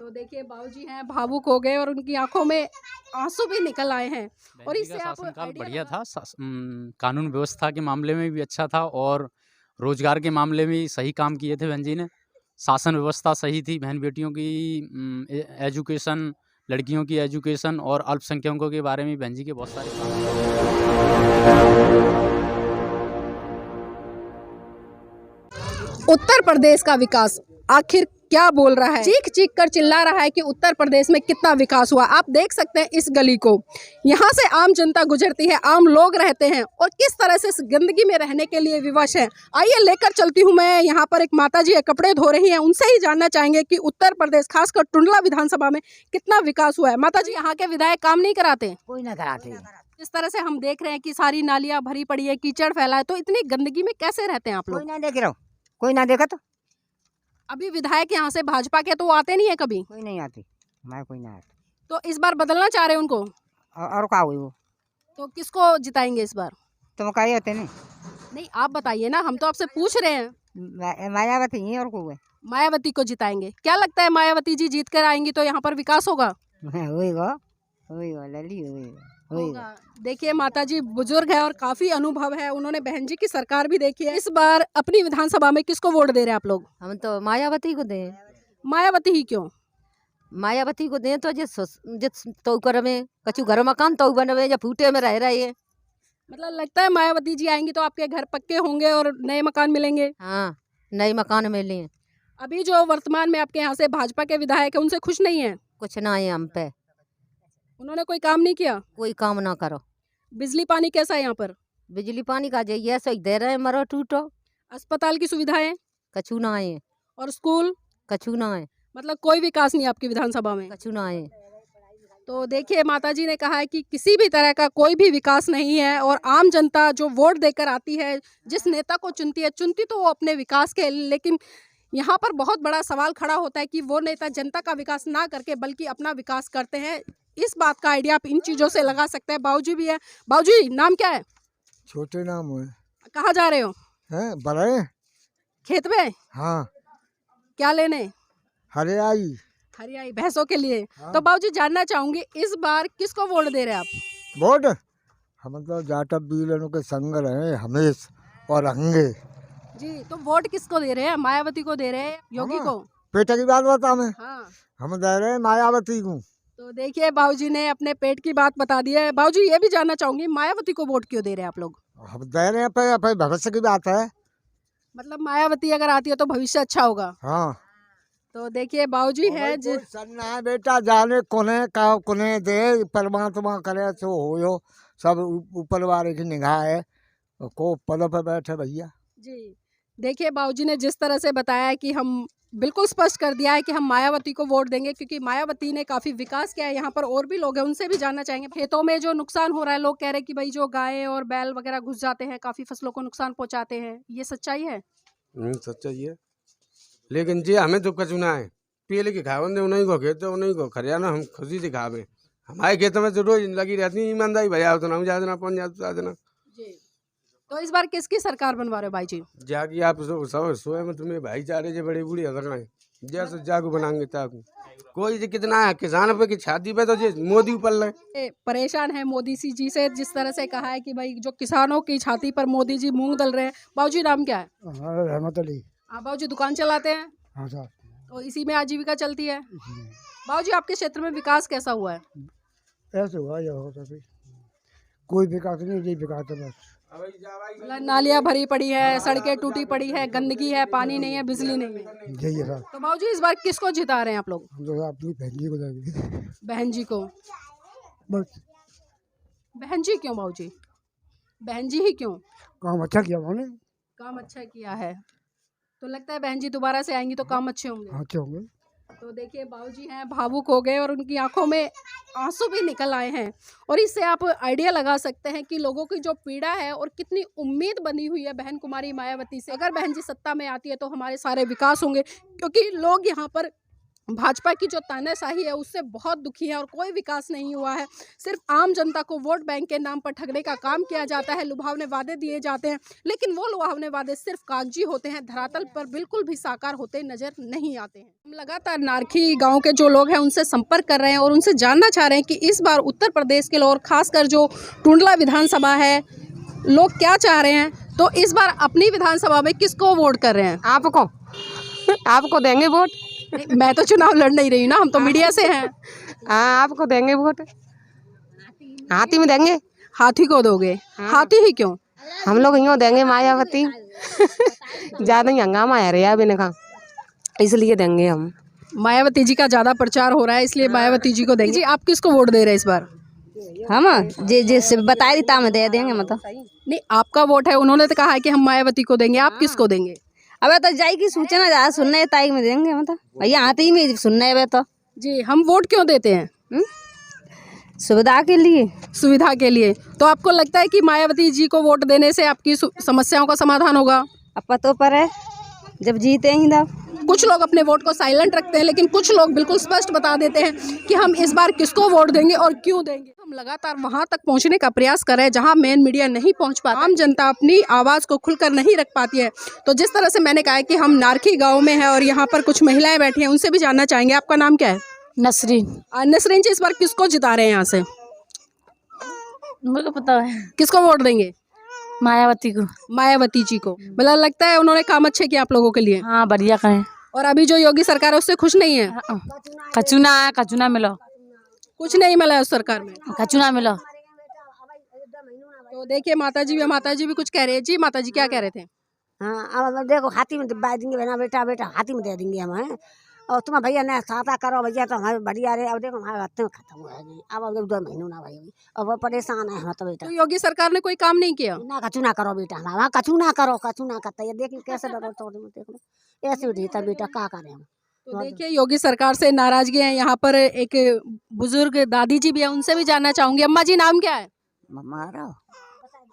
तो देखिए बाबूजी हैं भावुक हो गए और उनकी आंखों में आंसू भी निकल आए हैं। और इससे आप शासनकाल आइडिया बढ़िया लगा था, कानून व्यवस्था के मामले में भी अच्छा था और रोजगार के मामले में सही काम किए थे बहन जी ने। शासन व्यवस्था सही थी, बहन बेटियों की एजुकेशन, लड़कियों की एजुकेशन और अल्पसंख्यकों के बारे में बहन जी के बहुत सारे काम। उत्तर प्रदेश का विकास आखिर क्या बोल रहा है, चीख चीख कर चिल्ला रहा है कि उत्तर प्रदेश में कितना विकास हुआ। आप देख सकते हैं इस गली को, यहाँ से आम जनता गुजरती है, आम लोग रहते हैं और किस तरह से इस गंदगी में रहने के लिए विवश है। आइए लेकर चलती हूँ मैं। यहाँ पर एक माता जी है, कपड़े धो रही हैं, उनसे ही जानना चाहेंगे कि उत्तर प्रदेश खासकर टुंडला विधानसभा में कितना विकास हुआ है। माता जी, यहाँ के विधायक काम नहीं कराते? कोई ना कराते। जिस तरह से हम देख रहे हैं कि सारी नालियाँ भरी पड़ी है, कीचड़ फैला है, तो इतनी गंदगी में कैसे रहते हैं आप कोई लोग? ना देख रहा हूँ, कोई ना देखा तो अभी विधायक यहाँ से भाजपा के तो आते नहीं है कभी, कोई नहीं आती, मैं कोई ना आती। तो इस बार बदलना चाह रहे हैं उनको, और का हुई वो तो किसको जिताएंगे इस बार? तुम का होते नहीं। नहीं आप बताइए ना, हम तो आपसे पूछ रहे हैं। मायावती ही और को मायावती को जिताएंगे। क्या लगता है मायावती जी जीत कर आएंगी तो यहाँ पर विकास होगा? लली होगा। देखिए माता जी बुजुर्ग है और काफी अनुभव है, उन्होंने बहन जी की सरकार भी देखी है। इस बार अपनी विधानसभा में किसको वोट दे रहे हैं आप लोग? हम तो मायावती को दें। मायावती ही क्यों? मायावती को दें तो जिस तो कर में कछु घर मकान तो बनवे या फूटे में रह रहे हैं। मतलब लगता है मायावती जी आएंगी तो आपके घर पक्के होंगे और नए मकान मिलेंगे? हाँ, नए मकान मिले। अभी जो वर्तमान में आपके यहाँ से भाजपा के विधायक है उनसे खुश नहीं है? कुछ ना है हम पे, उन्होंने कोई काम नहीं किया? कोई काम ना करो। बिजली पानी कैसा है यहाँ पर? बिजली पानी का जाइए ऐसे दे रहे हैं, मरो टूटो। अस्पताल की सुविधाएं कछु ना है, और स्कूल? कछु ना है, मतलब कोई विकास नहीं आपकी विधानसभा में? कछु ना है। तो देखिए माताजी ने कहा है कि किसी भी तरह का कोई भी विकास नहीं है और आम जनता जो वोट देकर आती है, जिस नेता को चुनती तो वो अपने विकास के, लेकिन यहाँ पर बहुत बड़ा सवाल खड़ा होता है कि वो नेता जनता का विकास ना करके बल्कि अपना विकास करते हैं। इस बात का आइडिया आप इन चीज़ों से लगा सकते हैं। बाबूजी भी है। बाबूजी नाम क्या है? छोटे नाम है। कहाँ जा रहे हो? हैं बड़े खेत में? हाँ। क्या लेने? हरियाई। हरियाई भैंसों के लिए। हाँ। तो बाबूजी जानना चाहूंगी इस बार किसको वोट दे रहे हैं आप? वोट हम तो जाटव बीलनों के संग रहे हमेश और अंगे जी, तो वोट किसको दे रहे हैं? मायावती को दे रहे हैं, योगी को? पेट की बात बता मैं। हाँ। हम दे रहे हैं मायावती को। तो देखिए बाबूजी ने अपने पेट की बात बता दी है। बाबूजी ये भी जानना चाहूंगी मायावती को वोट क्यों दे रहे हैं आप लोग? हम दे रहे हैं पे भविष्य की बात है। मतलब मायावती अगर आती है तो भविष्य अच्छा होगा। हाँ। तो देखिए बाबूजी है जी। सन्ना है बेटा, जाने कोने का कोने दे, परमात्मा करे तो हो सब ऊपर वाले की निगाह है, को पद पे बैठे भैया जी। देखिए बाबूजी ने जिस तरह से बताया है कि हम बिल्कुल स्पष्ट कर दिया है कि हम मायावती को वोट देंगे क्योंकि मायावती ने काफ़ी विकास किया है। यहाँ पर और भी लोग हैं, उनसे भी जानना चाहेंगे। खेतों में जो नुकसान हो रहा है, लोग कह रहे हैं कि भाई जो गाय और बैल वगैरह घुस जाते हैं, काफ़ी फसलों को नुकसान पहुँचाते हैं, ये सच्चाई है? सच्चाई है, लेकिन जी हमें तो कछु ना है। पहले के खावन उन्हीं को खेत उन्हीं को खरियाना, हम खुशी से खावे। हमारे खेतों में तो रोज लगी रहती है ईमानदारी, भैया उतना जा देना पहुँच जा देना जी। तो इस बार किसकी सरकार बनवा रहे हो भाई जी? जाके आप सब सोए में तुम्हें भाईचारे जे बड़े बूढ़ी हजर जैसे जागू बनाएंगे ताकू कोई जी कितना है किसान पे की छाती पे तो जी मोदी ऊपर लगे परेशान है मोदी जी से। जिस तरह से कहा है कि भाई जो किसानों की छाती पर मोदी जी मूंग दल रहे हैं। बाबूजी नाम क्या है? रहमत अली। हाँ बाबूजी दुकान चलाते हैं? हाँ साहब। तो इसी में आजीविका चलती है। बाबूजी आपके क्षेत्र में विकास कैसा हुआ है? ऐसे हुआ या होता भी कोई विकास नहीं, यही विकास है बस। नालियाँ भरी पड़ी है, सड़कें टूटी पड़ी है, गंदगी है, पानी नहीं है, बिजली नहीं है। यही है सर। तो बाबूजी इस बार किसको जिता रहे हैं आप लोग? हम तो अपनी बहन जी को देंगे। बहन जी को? बस। बहन जी क्यों बाबूजी? बहन जी ही क्यों? काम अच्छा किया उन्होंने। काम अच्छा किया है तो लगता है बहन जी दोबारा से आएंगी तो काम अच्छे होंगे। अच्छे होंगे। तो देखिए बाबूजी हैं भावुक हो गए और उनकी आंखों में आंसू भी निकल आए हैं। और इससे आप आइडिया लगा सकते हैं कि लोगों की जो पीड़ा है और कितनी उम्मीद बनी हुई है बहन कुमारी मायावती से। अगर बहन जी सत्ता में आती है तो हमारे सारे विकास होंगे, क्योंकि लोग यहाँ पर भाजपा की जो तानाशाही है उससे बहुत दुखी है और कोई विकास नहीं हुआ है। सिर्फ आम जनता को वोट बैंक के नाम पर ठगने का काम किया जाता है, लुभावने वादे दिए जाते हैं, लेकिन वो लुभावने वादे सिर्फ कागजी होते हैं, धरातल पर बिल्कुल भी साकार होते नजर नहीं आते हैं। हम लगातार नारखी गांव के जो लोग हैं उनसे संपर्क कर रहे हैं और उनसे जानना चाह रहे हैं कि इस बार उत्तर प्रदेश के लोग, खासकर जो टुंडला विधानसभा है, लोग क्या चाह रहे हैं। तो इस बार अपनी विधानसभा में किसको वोट कर रहे हैं? आपको देंगे वोट। नहीं, मैं तो चुनाव लड़ नहीं रही हूँ ना, हम तो मीडिया से हैं। हाँ, आपको देंगे वोट। हाथी में देंगे। हाथी को दोगे? हाथी ही क्यों? हम लोग यूँ देंगे मायावती। ज्यादा ही हंगामा है रिया भी ने कहा, इसलिए देंगे हम। मायावती जी का ज्यादा प्रचार हो रहा है इसलिए मायावती जी को देंगे। जी आप किसको वोट दे रहे हैं इस बार? हम जे बताए दी हम दे देंगे। मतलब नहीं, आपका वोट है, उन्होंने तो कहा है कि हम मायावती को देंगे, आप किसको देंगे? अबे तो जाएगी सूचना ज्यादा सुनने ताई में देंगे। मतलब भैया हाथी में सुनने अबे तो जी हम वोट क्यों देते हैं? सुविधा के लिए। सुविधा के लिए। तो आपको लगता है कि मायावती जी को वोट देने से आपकी समस्याओं का समाधान होगा? अब पतों पर है, जब जीते ही तब। कुछ लोग अपने वोट को साइलेंट रखते हैं, लेकिन कुछ लोग बिल्कुल स्पष्ट बता देते हैं कि हम इस बार किसको वोट देंगे और क्यों देंगे। हम लगातार वहां तक पहुंचने का प्रयास कर रहे हैं जहां मेन मीडिया नहीं पहुंच पाता, आम जनता अपनी आवाज़ को खुलकर नहीं रख पाती है। तो जिस तरह से मैंने कहा है कि हम नारखी गाँव में हैं और यहाँ पर कुछ महिलाएं बैठी हैं, उनसे भी जानना चाहेंगे। आपका नाम क्या है? नसरीन। नसरीन जी, इस बार किसको जिता रहे हैं यहाँ से? मुझे पता है। किसको वोट देंगे? मायावती को। मायावती जी को। मतलब लगता है उन्होंने काम अच्छे किए आप लोगों के लिए? हाँ, बढ़िया करें। और अभी जो योगी सरकार है उससे खुश नहीं है? कचुना मिलो। कुछ नहीं मिला है उस सरकार में? कचुना मिलो। तो देखिए माता जी भी कुछ कह रहे हैं। जी माता जी क्या कह रहे थे? हाँ, अब देखो हाथी में दबा देंगे बहना बेटा हाथी में दे देंगे हम हैं। और तुम भैया ने खाता करो भैया तो हमारे बढ़िया रहे। अब देखो हमारे हफ्ते में खत्म हो जाएगी, अब 2 महीनों ना भाई, अब वो परेशान है हम तो बेटा। तो योगी सरकार ने कोई काम नहीं किया? ना कचू ना करो बेटा, हमारा कचू ना करता है। देखिए कैसे डरो तो देख लो ऐसे उठता बेटा, क्या करें हम। तो देखिए योगी सरकार से नाराजगी है। यहाँ पर एक बुजुर्ग दादी जी भी है, उनसे भी जानना चाहूंगी। अम्मा जी नाम क्या है? हमारा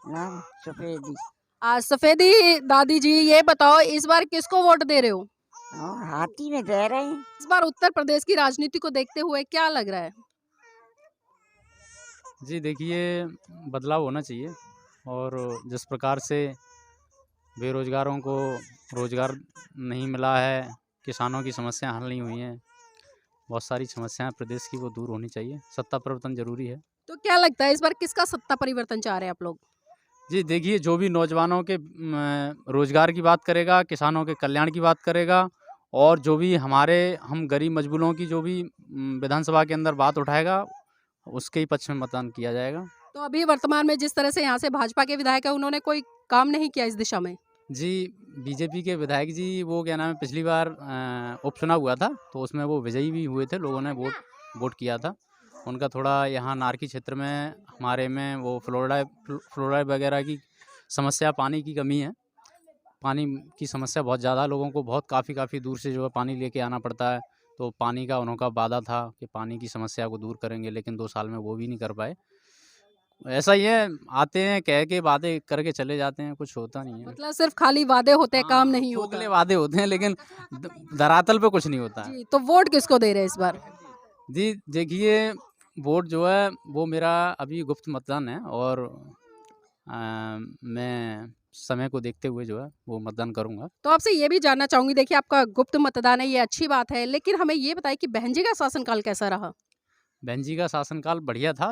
नाम सफेदी। सफेदी दादी जी, ये बताओ इस बार किसको वोट दे रहे हो? हाथी में दे रहे हैं। इस बार उत्तर प्रदेश की राजनीति को देखते हुए क्या लग रहा है? जी देखिए, बदलाव होना चाहिए और जिस प्रकार से बेरोजगारों को रोजगार नहीं मिला है, किसानों की समस्याएं हल नहीं हुई हैं, बहुत सारी समस्याएं प्रदेश की वो दूर होनी चाहिए। सत्ता परिवर्तन जरूरी है। तो क्या लगता है इस बार किसका सत्ता परिवर्तन चाह रहे हैं आप लोग? जी देखिए, जो भी नौजवानों के रोजगार की बात करेगा, किसानों के कल्याण की बात करेगा और जो भी हम गरीब मजबूरों की जो भी विधानसभा के अंदर बात उठाएगा, उसके ही पक्ष में मतदान किया जाएगा। तो अभी वर्तमान में जिस तरह से यहाँ से भाजपा के विधायक है, उन्होंने कोई काम नहीं किया इस दिशा में? जी बीजेपी के विधायक जी, वो क्या नाम है, पिछली बार उपचुनाव हुआ था तो उसमें वो विजयी भी हुए थे, लोगों ने वोट किया था। उनका थोड़ा यहाँ नारकी क्षेत्र में हमारे में वो फ्लोराइड वगैरह की समस्या, पानी की कमी है। पानी की समस्या बहुत ज़्यादा, लोगों को बहुत काफ़ी दूर से जो है पानी लेके आना पड़ता है। तो पानी का उनका वादा था कि पानी की समस्या को दूर करेंगे, लेकिन 2 साल में वो भी नहीं कर पाए। ऐसा ही है, आते हैं कह के वादे करके चले जाते हैं, कुछ होता नहीं है। मतलब सिर्फ खाली वादे होते हैं, काम नहीं होता। खोखले वादे होते हैं लेकिन धरातल पे कुछ नहीं होता है। जी, तो वोट किसको दे रहे हैं इस बार? जी देखिए, वोट जो है वो मेरा अभी गुप्त मतदान है और मैं समय को देखते हुए जो है वो मतदान करूंगा। तो आपसे ये भी जानना चाहूंगी, देखिए आपका गुप्त मतदान है, ये अच्छी बात है, लेकिन हमें ये बताइए कि बहन जी का शासनकाल कैसा रहा? बहन जी का शासनकाल बढ़िया था।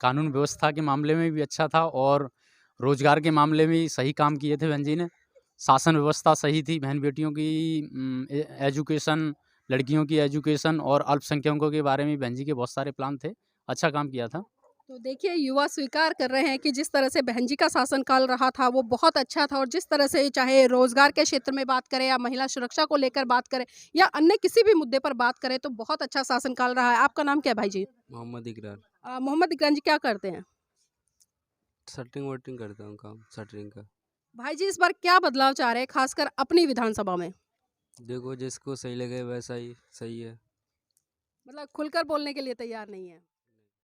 कानून व्यवस्था के मामले में भी अच्छा था और रोजगार के मामले में सही काम किए थे बहन जी ने। शासन व्यवस्था सही थी, बहन बेटियों की एजुकेशन, लड़कियों की एजुकेशन और अल्पसंख्यकों के बारे में बहन जी के बहुत सारे प्लान थे, अच्छा काम किया था। तो देखिए युवा स्वीकार कर रहे हैं कि जिस तरह से बहन जी का शासनकाल रहा था वो बहुत अच्छा था, और जिस तरह से चाहे रोजगार के क्षेत्र में बात करें या महिला सुरक्षा को लेकर बात करें या अन्य किसी भी मुद्दे पर बात करें तो बहुत अच्छा शासनकाल रहा है। आपका नाम क्या है भाई जी? मोहम्मद इकरार। मोहम्मद इकरार जी, क्या करते हैं? शटरिंग वटरिंग करता हूँ, काम शटरिंग का। भाई जी इस बार क्या बदलाव चाह रहे हैं खासकर अपनी विधानसभा में? देखो जिसको सही लगे वैसा ही सही है। मतलब खुलकर बोलने के लिए तैयार नहीं है?